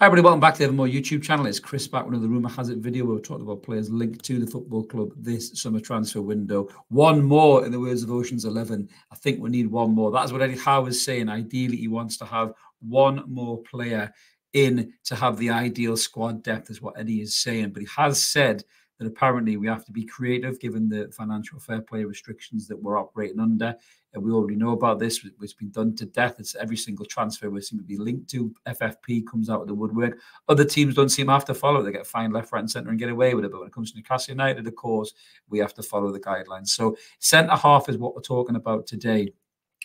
Hi everybody, welcome back to the Evermore YouTube channel. It's Chris back with another Rumour Has It video where we're talking about players linked to the football club this summer transfer window. One more, in the words of Ocean's 11. I think we need one more. That's what Eddie Howe is saying. Ideally, he wants to have one more player in to have the ideal squad depth, is what Eddie is saying. But he has said that apparently we have to be creative given the financial fair play restrictions that we're operating under. And we already know about this. It's been done to death. It's every single transfer we seem to be linked to. FFP comes out of the woodwork. Other teams don't seem to have to follow it. They get fined left, right, and centre and get away with it. But when it comes to Newcastle United, of course, we have to follow the guidelines. So centre half is what we're talking about today.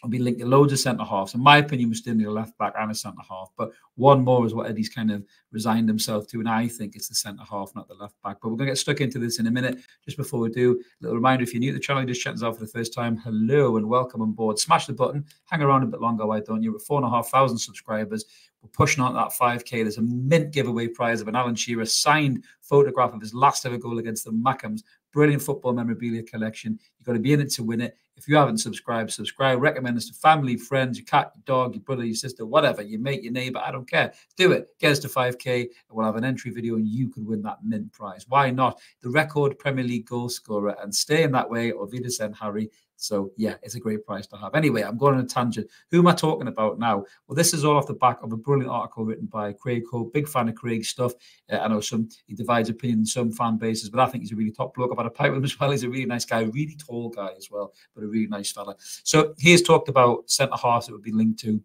I'll be linking loads of centre halves. In my opinion, we still need a left back and a centre half, but one more is what Eddie's kind of resigned himself to, and I think it's the centre half, not the left back. But we're going to get stuck into this in a minute. Just before we do, a little reminder: if you're new to the channel, you just checked us out for the first time, hello and welcome on board. Smash the button, hang around a bit longer, why don't you? We're 4,500 subscribers. We're pushing on that 5K. There's a mint giveaway prize of an Alan Shearer signed photograph of his last ever goal against the Mackhams. Brilliant football memorabilia collection. You've got to be in it to win it. If you haven't subscribed, subscribe. Recommend us to family, friends, your cat, your dog, your brother, your sister, whatever, your mate, your neighbor. I don't care. Do it. Get us to 5K, and we'll have an entry video, and you could win that mint prize. Why not? The record Premier League goal scorer, and stay in that way, or Wiedersehen, Harry. So, yeah, it's a great prize to have. Anyway, I'm going on a tangent. Who am I talking about now? Well, this is all off the back of a brilliant article written by Craig Hope. Big fan of Craig's stuff. I know he divides opinion in some fan bases, but I think he's a really top bloke. I've had a pipe with him as well. He's a really nice guy, a really tall guy as well, but a really nice fella. So he's talked about centre halves that would be linked to,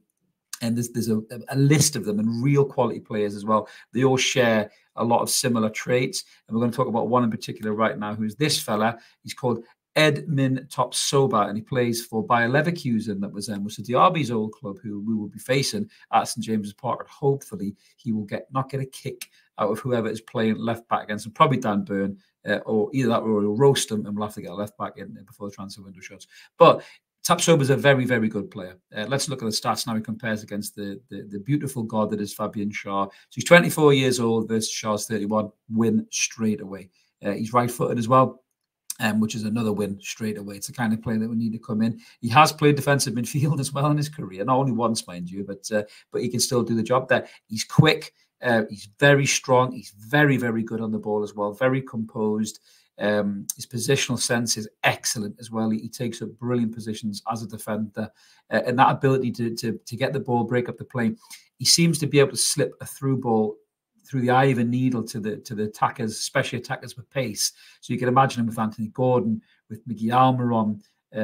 and there's a list of them, and real quality players as well. They all share a lot of similar traits, and we're going to talk about one in particular right now, who's this fella. He's called Edmond Tapsoba, and he plays for Bayer Leverkusen. That was Diaby's old club, who we will be facing at St James's Park, and hopefully he will not get a kick out of whoever is playing left back against him, probably Dan Burn, or either that or he'll roast him, and we'll have to get a left back in before the transfer window shuts. But Tapsoba is a very, very good player. Let's look at the stats now. He compares against the beautiful god that is Fabian Schär. So he's 24 years old versus Schär's 31. Win straight away. He's right-footed as well, which is another win straight away. It's the kind of player that we need to come in. He has played defensive midfield as well in his career, not only once, mind you, but he can still do the job there. He's quick. He's very strong. He's very, very good on the ball as well. Very composed. His positional sense is excellent as well. He takes up brilliant positions as a defender, and that ability to get the ball, break up the play. He seems to be able to slip a through ball through the eye of a needle to the attackers, especially attackers with pace. So you can imagine him with Anthony Gordon, with Miggy Almiron,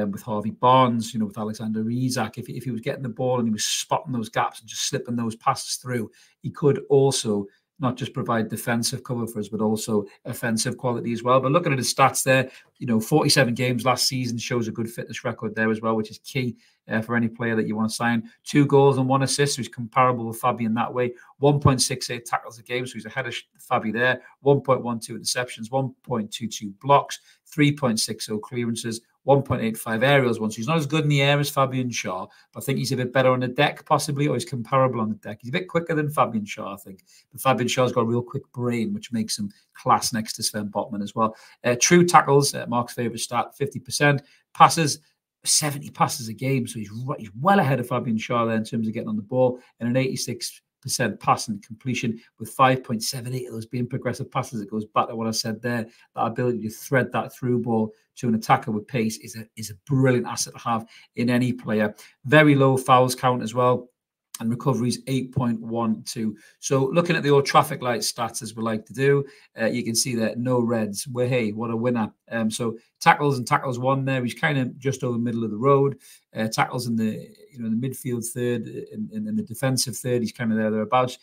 with Harvey Barnes, with Alexander Isak. If he was getting the ball and he was spotting those gaps and just slipping those passes through, he could also not just provide defensive cover for us, but also offensive quality as well. But looking at his stats there, 47 games last season shows a good fitness record there as well, which is key for any player that you want to sign. 2 goals and 1 assist, so he's comparable with Fabi in that way. 1.68 tackles a game, so he's ahead of Fabi there. 1.12 interceptions, 1.22 blocks, 3.60 clearances, 1.85 aerials once. He's not as good in the air as Fabian Schär, but I think he's a bit better on the deck, possibly, or he's comparable on the deck. He's a bit quicker than Fabian Schär, I think. But Fabian Schär's got a real quick brain, which makes him class next to Sven Botman as well. True tackles, Mark's favourite stat, 50%. Passes, 70 passes a game, so he's well ahead of Fabian Schär there in terms of getting on the ball, and an 86% passing completion, with 5.78 of those being progressive passes. It goes back to what I said there. That ability to thread that through ball to an attacker with pace is a brilliant asset to have in any player. Very low fouls count as well, and recoveries 8.12. So looking at the old traffic light stats, as we like to do, you can see that no reds. Well, hey, what a winner. So tackles and tackles won there. He's kind of just over the middle of the road. Tackles in the the midfield third, in the defensive third, he's kind of thereabouts.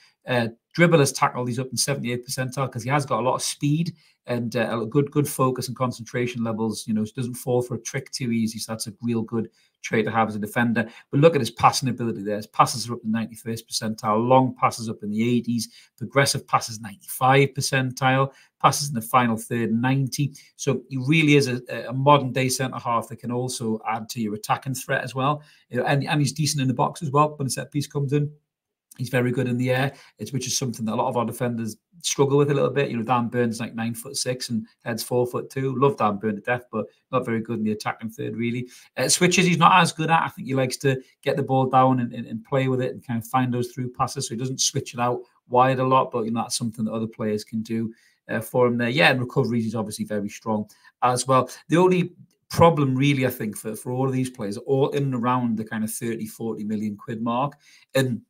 Dribble has tackled, he's up in 78th percentile because he has got a lot of speed and a good focus and concentration levels. Doesn't fall for a trick too easy. So that's a real good trait to have as a defender. But look at his passing ability there. His passes are up in 91st percentile, long passes up in the 80s, progressive passes 95 percentile, passes in the final third 90. So he really is a modern day centre half that can also add to your attacking threat as well. And he's decent in the box as well when a set piece comes in. He's very good in the air, which is something that a lot of our defenders struggle with a little bit. Dan Burn's like 9'6" and Head's 4'2". Love Dan Burn to death, but not very good in the attacking third, really. Switches, he's not as good at. I think he likes to get the ball down and play with it and kind of find those through passes, so he doesn't switch it out wide a lot, but that's something that other players can do for him there. Yeah, and recoveries is obviously very strong as well. The only problem really, I think, for all of these players, all in and around the kind of 30, 40 million quid mark. And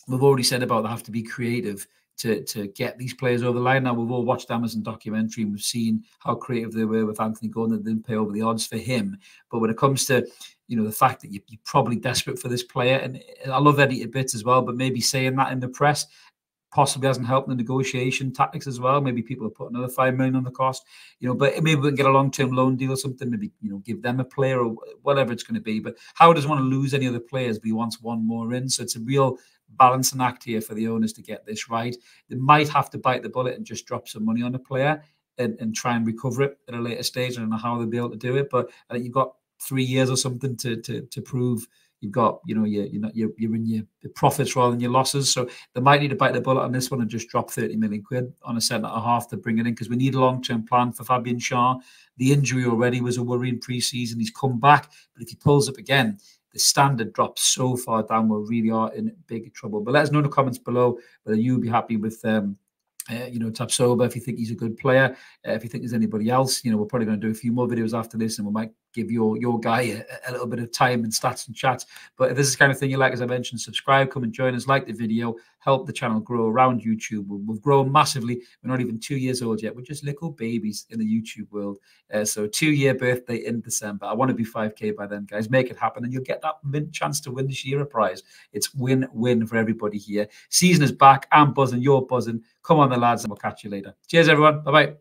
we've already said about they have to be creative to get these players over the line. Now, we've all watched the Amazon documentary and we've seen how creative they were with Anthony Gordon. They didn't pay over the odds for him. But when it comes to, the fact that you're probably desperate for this player, and I love Eddie to bits as well, but maybe saying that in the press possibly hasn't helped the negotiation tactics as well. Maybe people have put another 5 million on the cost, but maybe we can get a long-term loan deal or something, maybe, give them a player or whatever it's going to be. But Howard doesn't want to lose any other players, but he wants one more in. So it's a real balancing act here for the owners to get this right. They might have to bite the bullet and just drop some money on a player and try and recover it at a later stage. I don't know how they'll be able to do it, but I think you've got 3 years or something to prove you've got, you're in your profits rather than your losses. So they might need to bite the bullet on this one and just drop 30 million quid on a centre-half to bring it in, because we need a long-term plan for Fabian Schär. The injury already was a worry in pre-season. He's come back, but if he pulls up again, the standard drops so far down, we really are in big trouble. But let us know in the comments below whether you'll be happy with Tapsoba, if you think he's a good player. If you think there's anybody else, we're probably going to do a few more videos after this, and we might give your guy a little bit of time and stats and chats. But if this is the kind of thing you like, as I mentioned, subscribe, come and join us, like the video, help the channel grow around YouTube. We've grown massively. We're not even 2 years old yet. We're just little babies in the YouTube world. So 2-year birthday in December. I want to be 5K by then, guys. Make it happen, and you'll get that chance to win the Shearer prize. It's win-win for everybody here. Season is back. I'm buzzing. You're buzzing. Come on, the lads, and we'll catch you later. Cheers, everyone. Bye-bye.